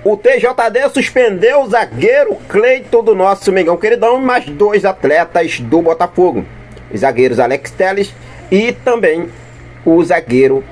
O TJD suspendeu o zagueiro Cleiton do nosso Mengão Queridão e mais dois atletas do Botafogo. Os zagueiros Alex Telles e também o zagueiro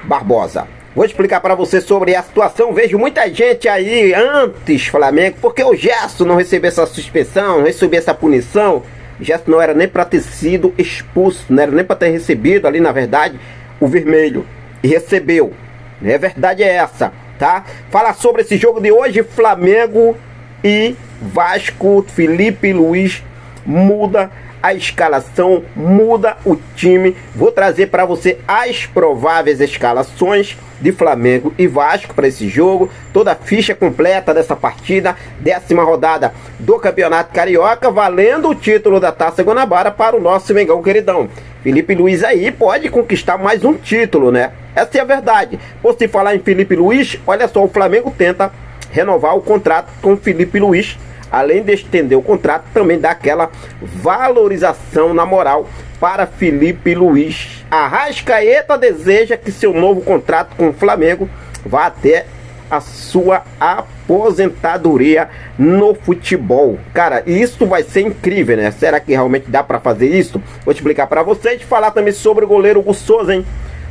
Barbosa. Vou explicar para você sobre a situação. Vejo muita gente aí antes Flamengo, porque o Gerson não recebeu essa suspensão, não recebeu essa punição. O Gerson não era nem para ter sido expulso, não era nem para ter recebido ali, na verdade, o vermelho. E recebeu. A verdade é essa, tá? Falar sobre esse jogo de hoje, Flamengo e Vasco. Felipe Luiz muda a escalação, muda o time. Vou trazer para você as prováveis escalações de Flamengo e Vasco para esse jogo, toda a ficha completa dessa partida, 10ª rodada do Campeonato Carioca, valendo o título da Taça Guanabara para o nosso Mengão Queridão. Felipe Luiz aí pode conquistar mais um título, né? Essa é a verdade. Por se falar em Felipe Luiz, olha só, o Flamengo tenta renovar o contrato com Felipe Luiz. Além de estender o contrato, também dá aquela valorização na moral para Felipe Luiz. Arrascaeta deseja que seu novo contrato com o Flamengo vá até a sua aposentadoria no futebol. Cara, isso vai ser incrível, né? Será que realmente dá para fazer isso? Vou explicar para vocês. Falar também sobre o goleiro Hugo Souza, hein?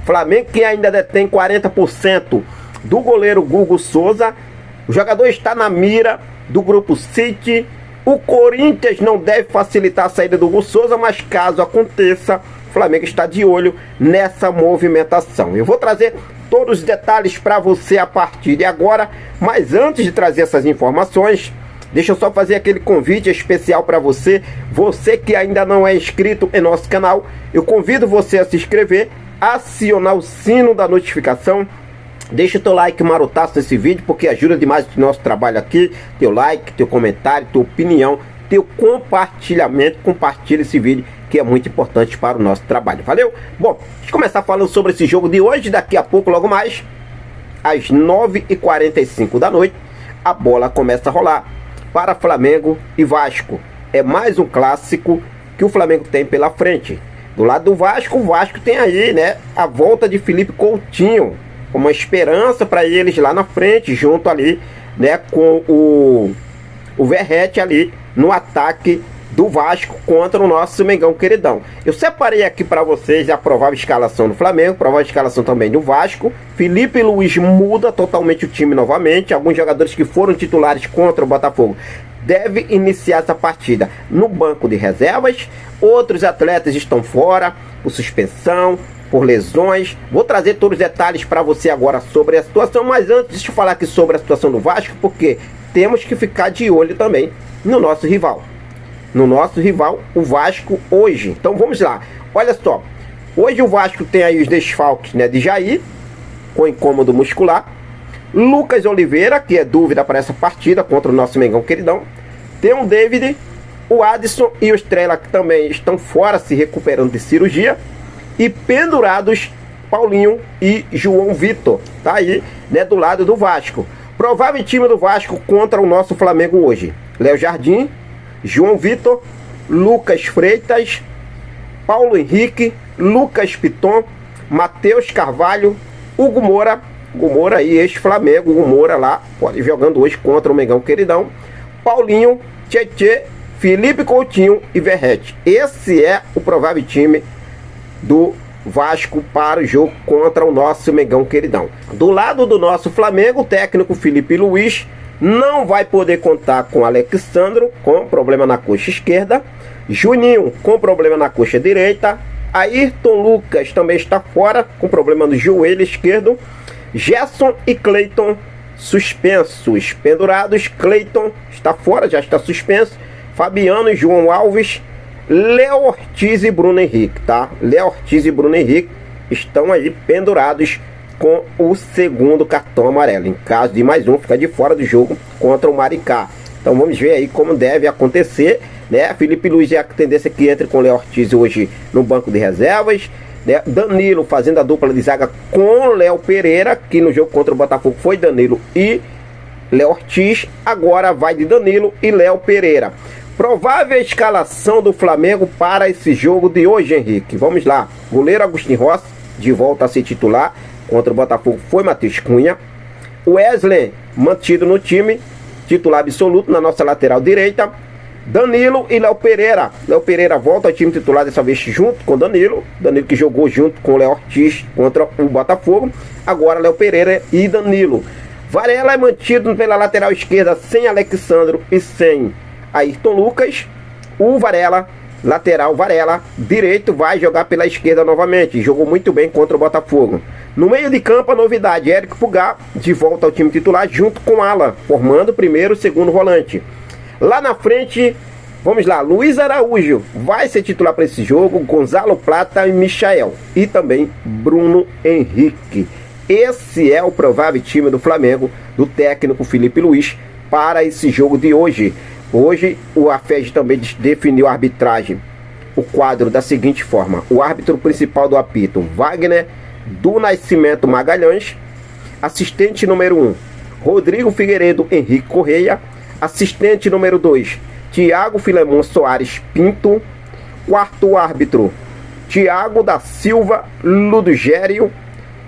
Flamengo que ainda detém 40% do goleiro Hugo Souza. O jogador está na mira do Grupo City. O Corinthians não deve facilitar a saída do Hugo Souza, mas caso aconteça, o Flamengo está de olho nessa movimentação. Eu vou trazer todos os detalhes para você a partir de agora, mas antes de trazer essas informações, deixa eu só fazer aquele convite especial para você. Você que ainda não é inscrito em nosso canal, eu convido você a se inscrever, acionar o sino da notificação. Deixa o teu like marotaço nesse vídeo, porque ajuda demais o nosso trabalho aqui. Teu like, teu comentário, tua opinião, teu compartilhamento. Compartilha esse vídeo, que é muito importante para o nosso trabalho. Valeu? Bom, deixa eu começar falando sobre esse jogo de hoje. Daqui a pouco, logo mais, às 9h45 da noite, a bola começa a rolar para Flamengo e Vasco. É mais um clássico que o Flamengo tem pela frente. Do lado do Vasco, o Vasco tem aí, né, a volta de Felipe Coutinho, como uma esperança para eles lá na frente, junto ali, né, com o Verratti ali no ataque do Vasco contra o nosso Mengão Queridão. Eu separei aqui para vocês a provável escalação do Flamengo, provável escalação também do Vasco. Felipe Luiz muda totalmente o time novamente. Alguns jogadores que foram titulares contra o Botafogo devem iniciar essa partida no banco de reservas. Outros atletas estão fora por suspensão, por lesões. Vou trazer todos os detalhes para você agora sobre a situação, mas antes deixa eu falar aqui sobre a situação do Vasco, porque temos que ficar de olho também no nosso rival. No nosso rival, o Vasco hoje. Então vamos lá. Olha só. Hoje o Vasco tem aí os desfalques, né, de Jair, com incômodo muscular. Lucas Oliveira, que é dúvida para essa partida contra o nosso Mengão Queridão. Tem o David, o Adson e o Estrela, que também estão fora, se recuperando de cirurgia. E pendurados Paulinho e João Vitor. Tá aí, né, do lado do Vasco. Provável time do Vasco contra o nosso Flamengo hoje: Léo Jardim, João Vitor, Lucas Freitas, Paulo Henrique, Lucas Piton, Matheus Carvalho, Hugo Moura. Hugo Moura aí, ex-Flamengo. Hugo Moura lá, pode ir jogando hoje contra o Mengão Queridão. Paulinho, Tietê, Felipe Coutinho e Verratti. Esse é o provável time do Vasco para o jogo contra o nosso Mengão Queridão. Do lado do nosso Flamengo, o técnico Felipe Luiz não vai poder contar com Alexandro, com problema na coxa esquerda, Juninho com problema na coxa direita, Ayrton Lucas também está fora com problema no joelho esquerdo, Gerson e Cleiton suspensos, pendurados. Cleiton está fora, já está suspenso. Fabiano e João Alves, Léo Ortiz e Bruno Henrique, tá? Léo Ortiz e Bruno Henrique estão aí pendurados com o segundo cartão amarelo. Em caso de mais um, ficar de fora do jogo contra o Maricá. Então vamos ver aí como deve acontecer, né? Felipe Luiz é a tendência que entre com o Léo Ortiz hoje no banco de reservas, né? Danilo fazendo a dupla de zaga com Léo Pereira, que no jogo contra o Botafogo foi Danilo e Léo Ortiz. Agora vai de Danilo e Léo Pereira. Provável escalação do Flamengo para esse jogo de hoje, Henrique. Vamos lá. Goleiro Agostinho Rossi, de volta a ser titular. Contra o Botafogo foi Matheus Cunha. Wesley mantido no time, titular absoluto na nossa lateral direita. Danilo e Léo Pereira. Léo Pereira volta ao time titular dessa vez junto com Danilo. Danilo que jogou junto com o Léo Ortiz contra o Botafogo. Agora Léo Pereira e Danilo. Varela é mantido pela lateral esquerda sem Alexandro e sem Ayrton Lucas. O Varela, lateral Varela, direito, vai jogar pela esquerda novamente. Jogou muito bem contra o Botafogo. No meio de campo, a novidade, Érico Pulgar de volta ao time titular junto com Alan, formando o primeiro e segundo volante. Lá na frente, vamos lá, Luiz Araújo vai ser titular para esse jogo, Gonzalo Plata e Michael. E também Bruno Henrique. Esse é o provável time do Flamengo, do técnico Felipe Luiz, para esse jogo de hoje. Hoje, o AFED também definiu a arbitragem, o quadro da seguinte forma. O árbitro principal do apito, Wagner do Nascimento Magalhães. Assistente número 1, Rodrigo Figueiredo Henrique Correia. Assistente número 2, Tiago Filemon Soares Pinto. Quarto árbitro, Tiago da Silva Ludogério.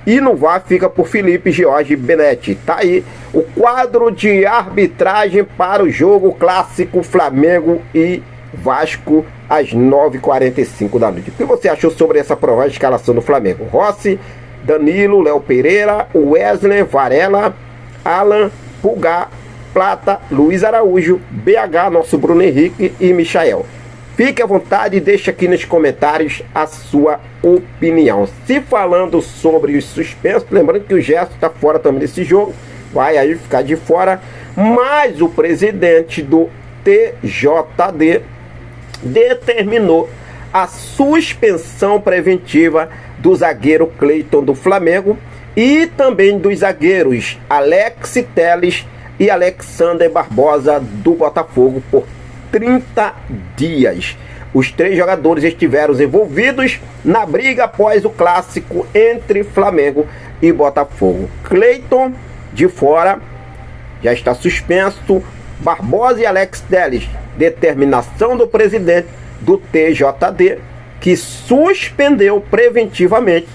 E no VAR fica por Felipe Jorge Benetti. Tá aí o quadro de arbitragem para o jogo clássico Flamengo e Vasco às 9h45 da noite. O que você achou sobre essa provável escalação do Flamengo? Rossi, Danilo, Léo Pereira, Wesley, Varela, Alan, Pulgar, Plata, Luiz Araújo, BH, nosso Bruno Henrique e Michael. Fique à vontade e deixe aqui nos comentários a sua opinião. Se falando sobre os suspensos, lembrando que o Gerson está fora também desse jogo, vai aí ficar de fora, mas o presidente do TJD determinou a suspensão preventiva do zagueiro Cleiton do Flamengo e também dos zagueiros Alex Telles e Alexander Barbosa do Botafogo por 30 dias. Os 3 jogadores estiveram envolvidos na briga após o clássico entre Flamengo e Botafogo. Cleiton de fora, já está suspenso. Barbosa e Alex Telles, determinação do presidente do TJD, que suspendeu preventivamente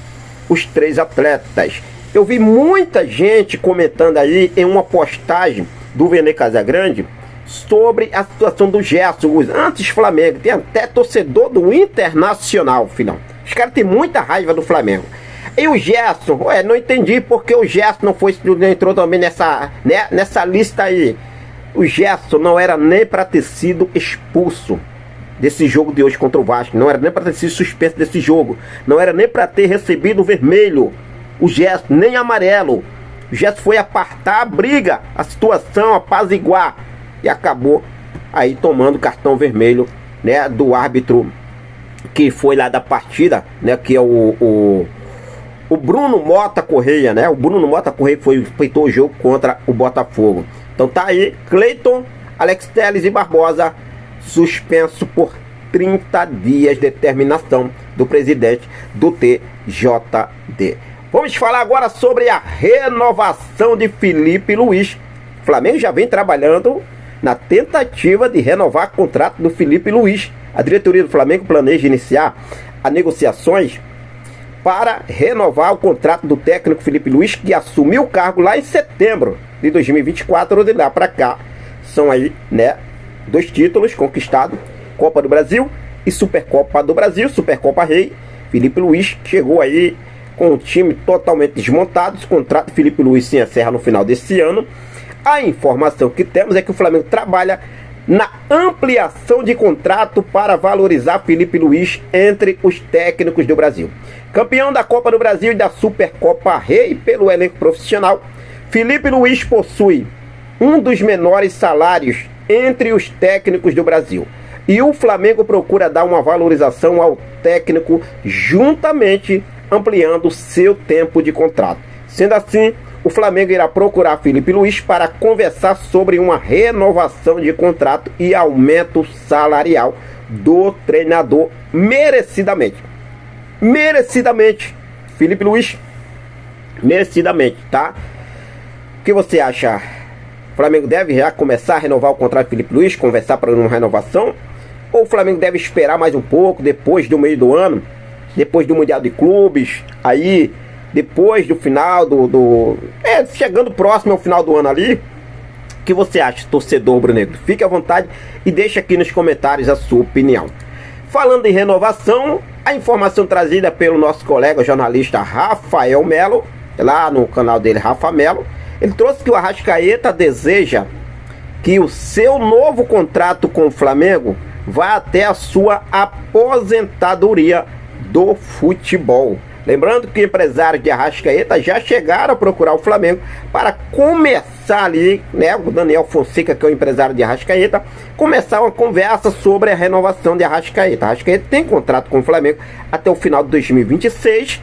os 3 atletas. Eu vi muita gente comentando aí em uma postagem do Vene Casagrande sobre a situação do Gerson, os anti-Flamengo. Tem até torcedor do Internacional, filhão. Os caras têm muita raiva do Flamengo. E o Gerson, não entendi porque o Gerson não entrou também nessa lista aí. O Gerson não era nem para ter sido expulso desse jogo de hoje contra o Vasco. Não era nem para ter sido suspenso desse jogo. Não era nem para ter recebido o vermelho. O Gerson, nem amarelo. O Gerson foi apartar a briga, a situação, apaziguar. E acabou aí tomando cartão vermelho, né, do árbitro que foi lá da partida, né, que é o Bruno Mota Correia, né? O Bruno Mota Correia feitou o jogo contra o Botafogo. Então tá aí, Cleiton, Alex Telles e Barbosa suspenso por 30 dias, determinação do presidente do TJD. Vamos falar agora sobre a renovação de Felipe Luiz. O Flamengo já vem trabalhando na tentativa de renovar o contrato do Felipe Luiz. A diretoria do Flamengo planeja iniciar as negociações para renovar o contrato do técnico Felipe Luiz, que assumiu o cargo lá em setembro de 2024, de lá para cá. São aí, né, 2 títulos conquistados, Copa do Brasil e Supercopa do Brasil, Supercopa Rei. Felipe Luiz chegou aí com o time totalmente desmontado. O contrato de Felipe Luiz se encerra no final desse ano. A informação que temos é que o Flamengo trabalha na ampliação de contrato para valorizar Felipe Luiz entre os técnicos do Brasil. Campeão da Copa do Brasil e da Supercopa Rei pelo elenco profissional, Felipe Luiz possui um dos menores salários entre os técnicos do Brasil. E o Flamengo procura dar uma valorização ao técnico, juntamente ampliando seu tempo de contrato. Sendo assim, o Flamengo irá procurar Felipe Luiz para conversar sobre uma renovação de contrato e aumento salarial do treinador merecidamente. Merecidamente. Felipe Luiz, merecidamente, tá? O que você acha? O Flamengo deve já começar a renovar o contrato de Felipe Luiz, conversar para uma renovação? Ou o Flamengo deve esperar mais um pouco, depois do meio do ano, depois do Mundial de Clubes, aí depois do final chegando próximo ao final do ano ali, o que você acha, torcedor rubro-negro? Fique à vontade e deixe aqui nos comentários a sua opinião. Falando em renovação, a informação trazida pelo nosso colega jornalista Rafael Melo, lá no canal dele, Rafa Melo, ele trouxe que o Arrascaeta deseja que o seu novo contrato com o Flamengo vá até a sua aposentadoria do futebol. Lembrando que empresários de Arrascaeta já chegaram a procurar o Flamengo para começar ali, né, o Daniel Fonseca, que é o empresário de Arrascaeta, começar uma conversa sobre a renovação de Arrascaeta. Arrascaeta tem contrato com o Flamengo até o final de 2026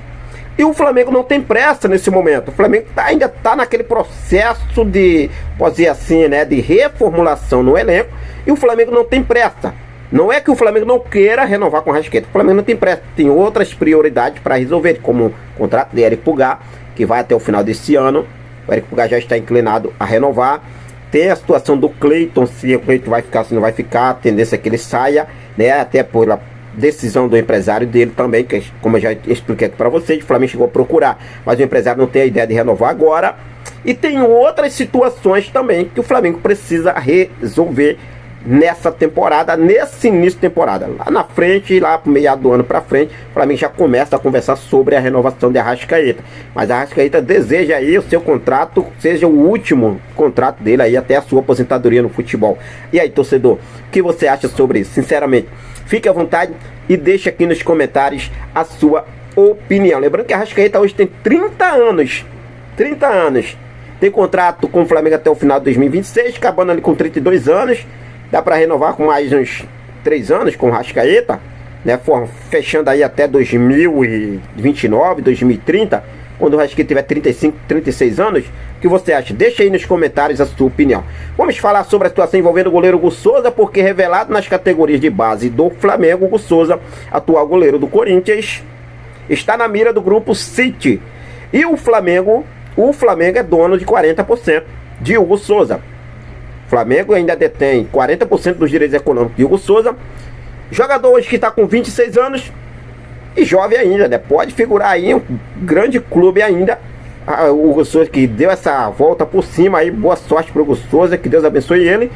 e o Flamengo não tem pressa nesse momento. O Flamengo ainda está naquele processo de, pode dizer assim, né, de reformulação no elenco, e o Flamengo não tem pressa. Não é que o Flamengo não queira renovar com o Arrascaeta, o Flamengo não tem pressa, tem outras prioridades para resolver, como o contrato de Eric Pulgar, que vai até o final desse ano. O Eric Pulgar já está inclinado a renovar. Tem a situação do Cleiton, se o Cleiton vai ficar, se não vai ficar, a tendência é que ele saia, né, até por decisão do empresário dele também, que como eu já expliquei aqui para vocês, o Flamengo chegou a procurar, mas o empresário não tem a ideia de renovar agora. E tem outras situações também que o Flamengo precisa resolver nessa temporada, nesse início de temporada. Lá na frente, lá pro meio do ano pra frente, o Flamengo já começa a conversar sobre a renovação de Arrascaeta. Mas a Arrascaeta deseja aí o seu contrato seja o último contrato dele aí até a sua aposentadoria no futebol. E aí, torcedor, o que você acha sobre isso? Sinceramente, fique à vontade e deixe aqui nos comentários a sua opinião. Lembrando que a Arrascaeta hoje tem 30 anos. 30 anos. Tem contrato com o Flamengo até o final de 2026, acabando ali com 32 anos. Dá para renovar com mais uns 3 anos com o Arrascaeta, né? Fechando aí até 2029, 2030, quando o Arrascaeta tiver 35, 36 anos. O que você acha? Deixa aí nos comentários a sua opinião. Vamos falar sobre a situação envolvendo o goleiro Hugo Souza, porque revelado nas categorias de base do Flamengo, Hugo Souza, atual goleiro do Corinthians, está na mira do grupo City. E o Flamengo é dono de 40% de Hugo Souza. O Flamengo ainda detém 40% dos direitos econômicos de Hugo Souza. Jogador hoje que está com 26 anos e jovem ainda, né? Pode figurar aí em um grande clube ainda. O Hugo Souza que deu essa volta por cima aí. Boa sorte para o Hugo Souza, que Deus abençoe ele.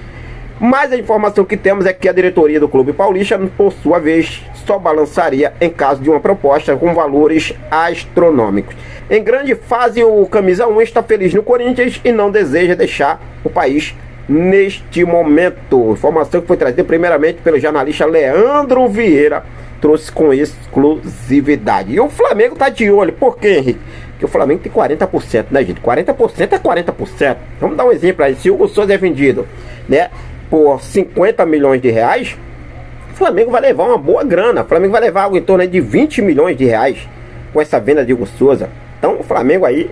Mas a informação que temos é que a diretoria do clube paulista, por sua vez, só balançaria em caso de uma proposta com valores astronômicos. Em grande fase, o camisa 1 está feliz no Corinthians e não deseja deixar o país neste momento. Informação que foi trazida primeiramente pelo jornalista Leandro Vieira, trouxe com exclusividade. E o Flamengo está de olho. Por quê, Henrique? Porque o Flamengo tem 40%, né, gente? 40% é 40%. Vamos dar um exemplo aí. Se o Hugo Souza é vendido, né, por 50 milhões de reais, o Flamengo vai levar uma boa grana. O Flamengo vai levar algo em torno de 20 milhões de reais com essa venda de Hugo Souza. Então o Flamengo aí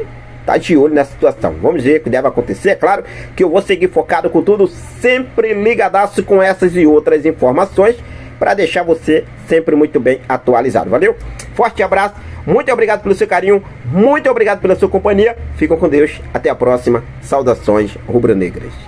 tá de olho nessa situação. Vamos ver o que deve acontecer. É claro que eu vou seguir focado com tudo, sempre ligadaço com essas e outras informações, para deixar você sempre muito bem atualizado. Valeu? Forte abraço. Muito obrigado pelo seu carinho. Muito obrigado pela sua companhia. Fiquem com Deus. Até a próxima. Saudações rubro-negras.